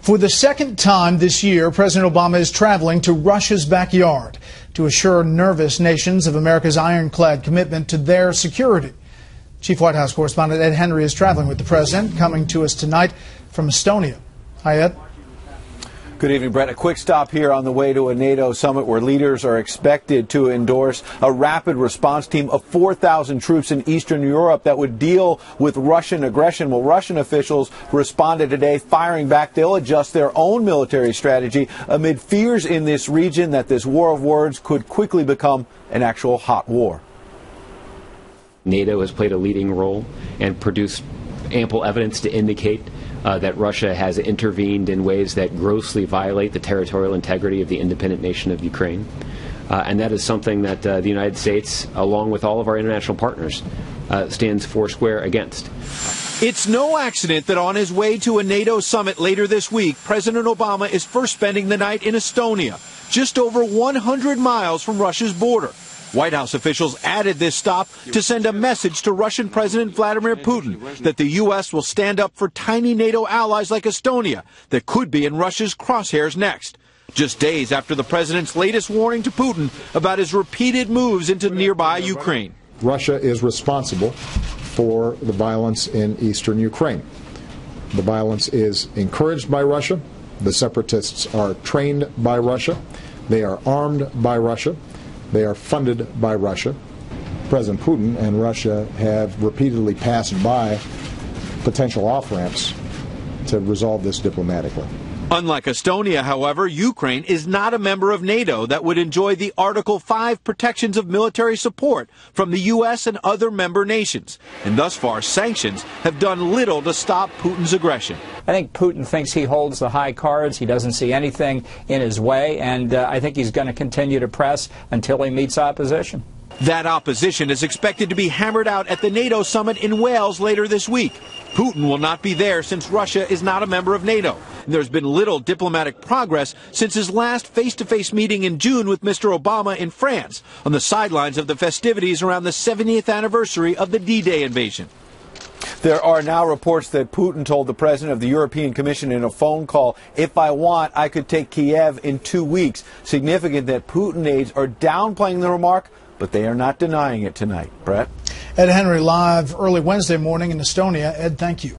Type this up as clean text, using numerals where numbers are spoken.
For the second time this year, President Obama is traveling to Russia's backyard to assure nervous nations of America's ironclad commitment to their security. Chief White House correspondent Ed Henry is traveling with the president, coming to us tonight from Estonia. Hi, Ed. Good evening, Bret. A quick stop here on the way to a NATO summit where leaders are expected to endorse a rapid response team of 4,000 troops in Eastern Europe that would deal with Russian aggression. Well, Russian officials responded today, firing back. They'll adjust their own military strategy amid fears in this region that this war of words could quickly become an actual hot war. NATO has played a leading role and produced ample evidence to indicate that Russia has intervened in ways that grossly violate the territorial integrity of the independent nation of Ukraine. And that is something that the United States, along with all of our international partners, stands foursquare against. It's no accident that on his way to a NATO summit later this week, President Obama is first spending the night in Estonia, just over 100 miles from Russia's border. White House officials added this stop to send a message to Russian President Vladimir Putin that the U.S. will stand up for tiny NATO allies like Estonia that could be in Russia's crosshairs next. Just days after the president's latest warning to Putin about his repeated moves into nearby Ukraine. Russia is responsible for the violence in eastern Ukraine. The violence is encouraged by Russia. The separatists are trained by Russia. They are armed by Russia. They are funded by Russia. President Putin and Russia have repeatedly passed by potential off-ramps to resolve this diplomatically. Unlike Estonia, however, Ukraine is not a member of NATO that would enjoy the Article 5 protections of military support from the U.S. and other member nations. And thus far, sanctions have done little to stop Putin's aggression. I think Putin thinks he holds the high cards. He doesn't see anything in his way, and I think he's going to continue to press until he meets opposition. That opposition is expected to be hammered out at the NATO summit in Wales later this week. Putin will not be there since Russia is not a member of NATO. There's been little diplomatic progress since his last face-to-face meeting in June with Mr. Obama in France on the sidelines of the festivities around the 70th anniversary of the D-Day invasion. There are now reports that Putin told the president of the European Commission in a phone call, "If I want, I could take Kiev in 2 weeks." Significant that Putin aides are downplaying the remark, but they are not denying it tonight. Bret? Ed Henry live early Wednesday morning in Estonia. Ed, thank you.